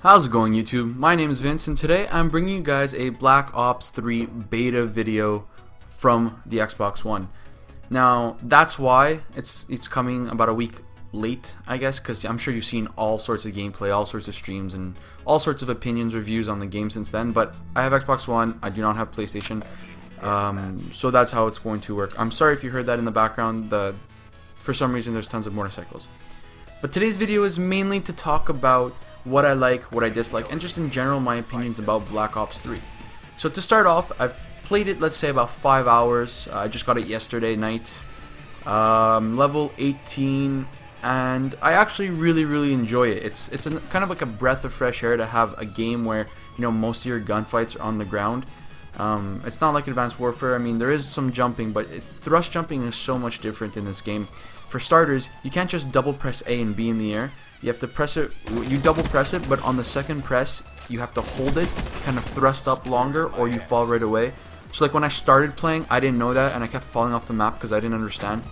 How's it going, YouTube? My name is Vince, and today I'm bringing you guys a Black Ops 3 beta video from the Xbox One. Now, that's why it's coming about a week late, I guess, because I'm sure you've seen all sorts of gameplay, all sorts of streams, and all sorts of opinions, reviews on the game since then. But I have Xbox One, I do not have PlayStation, so that's how it's going to work. I'm sorry if you heard that in the background. For some reason, there's tons of motorcycles. But today's video is mainly to talk about what I like, what I dislike, and just in general my opinions about Black Ops 3. So to start off, I've played it, let's say, about 5 hours. I just got it yesterday night, level 18, and I actually really enjoy it. It's kind of like a breath of fresh air to have a game where, you know, most of your gunfights are on the ground. It's not like Advanced Warfare. I mean, there is some jumping, but thrust jumping is so much different in this game. For starters, you can't just double press A and B in the air. You have to press it, you double press it, but on the second press, you have to hold it, kind of thrust up longer, or you fall right away. So like when I started playing, I didn't know that, and I kept falling off the map because I didn't understand.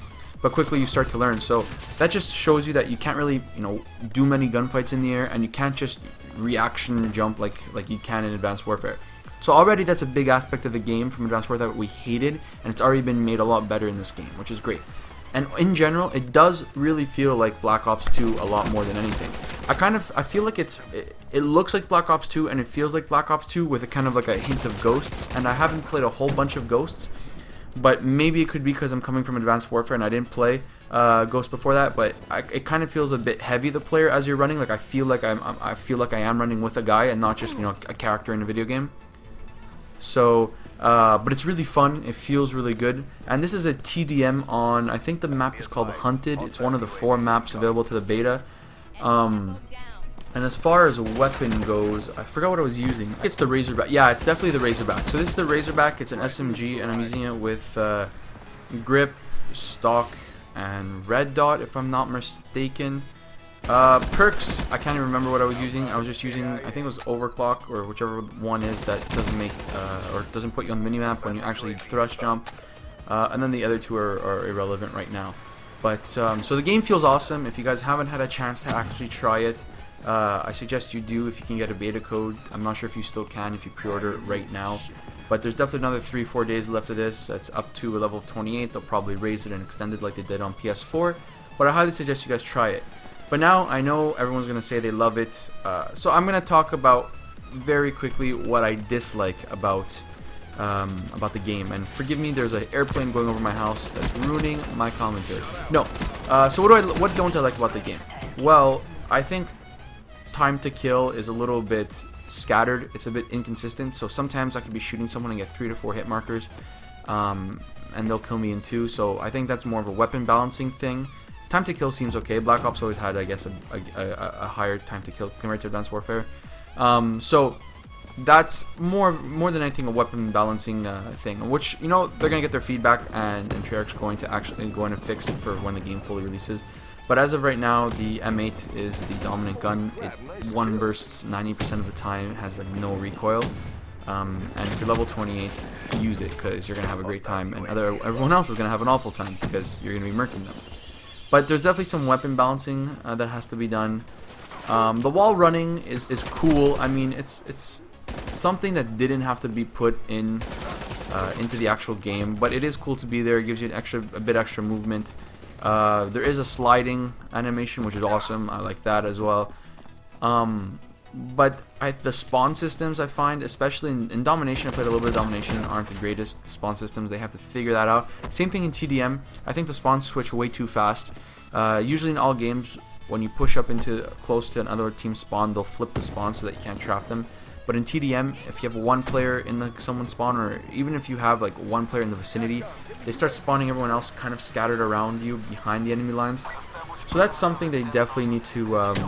But quickly you start to learn. So that just shows you that you can't really, you know, do many gunfights in the air, and you can't just reaction jump like you can in Advanced Warfare. So already that's a big aspect of the game from Advanced Warfare that we hated, and it's already been made a lot better in this game, which is great. And in general, it does really feel like Black Ops 2 a lot more than anything. I feel like it looks like Black Ops 2 and it feels like Black Ops 2 with a kind of like a hint of Ghosts. And I haven't played a whole bunch of Ghosts, but maybe it could be because I'm coming from Advanced Warfare and I didn't play Ghosts before that. But it kind of feels a bit heavy, the player, as you're running. Like I feel like I am running with a guy and not just, you know, a character in a video game. So, but it's really fun. It feels really good. And this is a TDM on, I think the map is called Hunted. It's one of the 4 maps available to the beta. And as far as a weapon goes, I forgot what I was using. It's the Razorback. Yeah, it's definitely the Razorback. So this is the Razorback. It's an SMG, and I'm using it with grip, stock, and red dot, if I'm not mistaken. Perks, I can't even remember what I was using. I was just using, I think it was Overclock, or whichever one is that doesn't make, or doesn't put you on the minimap when you actually thrust jump. And then the other two are irrelevant right now. But, so the game feels awesome. If you guys haven't had a chance to actually try it, I suggest you do if you can get a beta code. I'm not sure if you still can if you pre-order it right now. But there's definitely another 3-4 days left of this. It's up to a level of 28. They'll probably raise it and extend it like they did on PS4. But I highly suggest you guys try it. But now I know everyone's going to say they love it, so I'm going to talk about very quickly what I dislike about the game. And forgive me, there's an airplane going over my house that's ruining my commentary. No, so what don't I like about the game? Well, I think time to kill is a little bit scattered. It's a bit inconsistent. So sometimes I could be shooting someone and get 3 to 4 hit markers, and they'll kill me in 2. So I think that's more of a weapon balancing thing. Time to kill seems okay. Black Ops always had, I guess, a higher time to kill compared to Advanced Warfare. So that's more than anything a weapon balancing thing, which, you know, they're gonna get their feedback, and Treyarch's going to fix it for when the game fully releases. But as of right now, the M8 is the dominant gun. It one bursts 90% of the time. It has like no recoil. And if you're level 28, use it because you're gonna have a great time, and everyone else is gonna have an awful time because you're gonna be murking them. But there's definitely some weapon balancing that has to be done. The wall running is cool. I mean, it's something that didn't have to be put in into the actual game, but it is cool to be there. It gives you a bit extra movement. There is a sliding animation, which is awesome. I like that as well. But the spawn systems, I find, especially in Domination, I played a little bit of Domination, aren't the greatest spawn systems. They have to figure that out. Same thing in TDM. I think the spawns switch way too fast. Usually in all games, when you push up close to another team's spawn, they'll flip the spawn so that you can't trap them. But in TDM, if you have one player in someone's spawn, or even if you have like one player in the vicinity, they start spawning everyone else kind of scattered around you behind the enemy lines. So that's something they definitely need to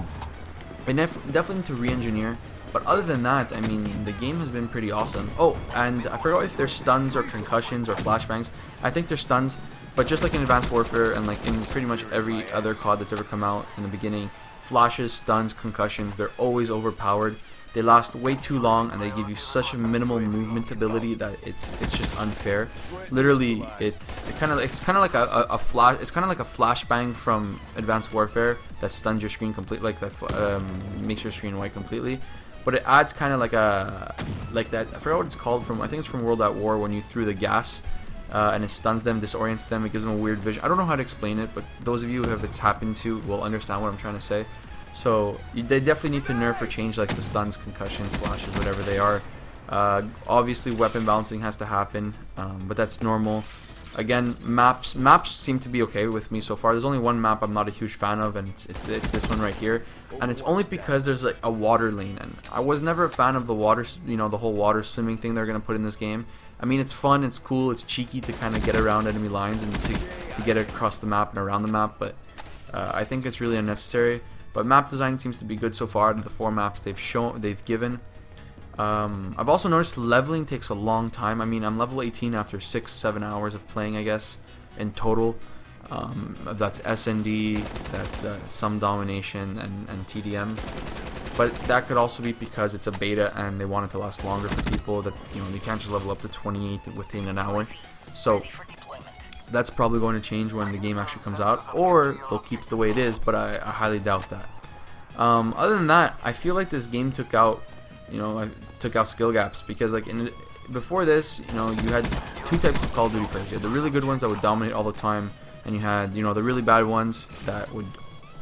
definitely need to re-engineer. But other than that, I mean, the game has been pretty awesome. Oh, and I forgot if there's stuns or concussions or flashbangs. I think there's stuns, but just like in Advanced Warfare and like in pretty much every other COD that's ever come out in the beginning, flashes, stuns, concussions, they're always overpowered. they last way too long, and they give you such a minimal movement ability that it's just unfair. Literally, it's kind of like a flash. It's kind of like a flashbang from Advanced Warfare that stuns your screen completely, like that makes your screen white completely. But it adds kind of like that. I forgot what it's called from. I think it's from World at War, when you threw the gas. And it stuns them, disorients them, it gives them a weird vision. I don't know how to explain it, but those of you who have it's happened to will understand what I'm trying to say. So they definitely need to nerf or change like the stuns, concussions, flashes, whatever they are. Obviously weapon balancing has to happen, but that's normal. Again, maps seem to be okay with me so far. There's only one map I'm not a huge fan of, and it's this one right here. And it's only because there's like a water lane, and I was never a fan of the water, the whole water swimming thing they're gonna put in this game. I mean, it's fun, it's cool, it's cheeky to kind of get around enemy lines and to get across the map and around the map, but I think it's really unnecessary. But map design seems to be good so far out of the 4 maps they've given. I've also noticed leveling takes a long time. I mean, I'm level 18 after 6-7 hours of playing, I guess, in total. That's SND, that's some domination and TDM. But that could also be because it's a beta and they want it to last longer for people, that they can't just level up to 28 within an hour. So that's probably going to change when the game actually comes out, or they'll keep it the way it is, but I highly doubt that. Other than that, I feel like this game took out skill gaps, because like before this, you had 2 types of Call of Duty players. You had the really good ones that would dominate all the time, and you had the really bad ones that would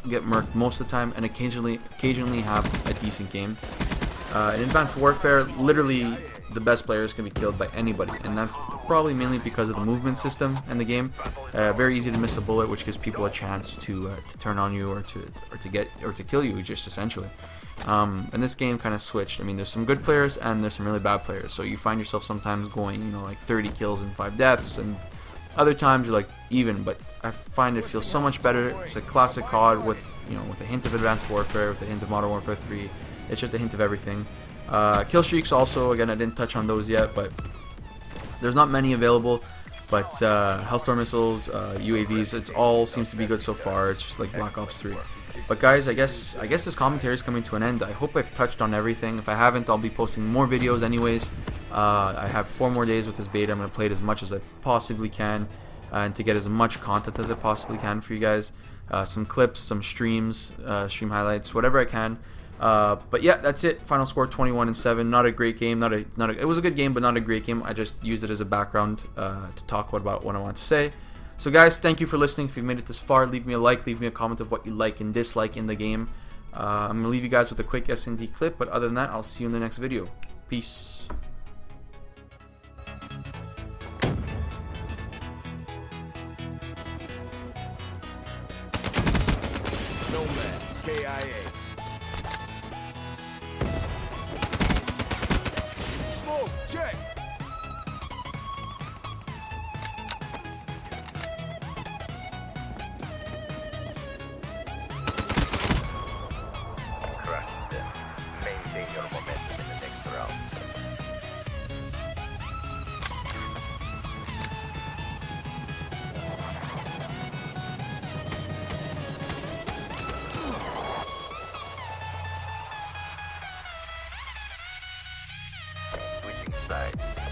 get murked most of the time and occasionally have a decent game. In Advanced Warfare, literally the best players can be killed by anybody, and that's probably mainly because of the movement system in the game. Very easy to miss a bullet, which gives people a chance to turn on you or to kill you, just essentially. And this game kind of switched. I mean, there's some good players and there's some really bad players, so you find yourself sometimes going like 30 kills and 5 deaths, and other times you're like even. But I find it feels so much better. It's a classic COD with with a hint of Advanced Warfare, with a hint of Modern Warfare 3. It's just a hint of everything. Kill streaks also, again, I didn't touch on those yet, but there's not many available. But Hellstorm missiles, UAVs, it all seems to be good so far. It's just like Black Ops 3. But guys, I guess this commentary is coming to an end. I hope I've touched on everything. If I haven't, I'll be posting more videos anyways. I have 4 more days with this beta. I'm going to play it as much as I possibly can, and to get as much content as I possibly can for you guys. Some clips, some streams, stream highlights, whatever I can. But yeah, that's it. Final score 21-7. Not a great game. It was a good game, but not a great game. I just used it as a background to talk about what I want to say. So guys, thank you for listening. If you've made it this far, leave me a like, leave me a comment of what you like and dislike in the game. I'm going to leave you guys with a quick S&D clip, but other than that, I'll see you in the next video. Peace. Nomad, KIA. Smoke, check. Crush them. Maintain your momentum in the next round. Switching sides.